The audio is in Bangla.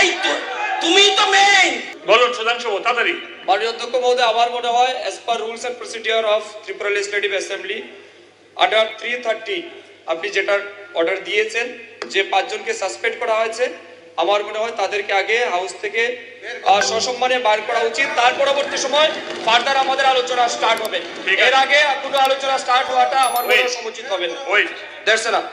এই তো তুমি তো মেইন বলুন সুধাংশু তাড়াতাড়ি। মাননীয় অধ্যক্ষ মহোদয়, আমার মনে হয় as per rules and procedure of Tripura legislative assembly under 330 আপনি যেটা অর্ডার দিয়েছেন যে 5 জনকে সাসপেন্ড করা হয়েছে, আমার মনে হয় তাদেরকে আগে হাউস থেকে সসম্মানে বার করা উচিত। তার পরবর্তী সময় ফার্দার আমাদের আলোচনা স্টার্ট হবে। এর আগে কোনো আলোচনা স্টার্ট হওয়াটা আমার মনে হয় সমুচিত হবে না। Wait that's enough.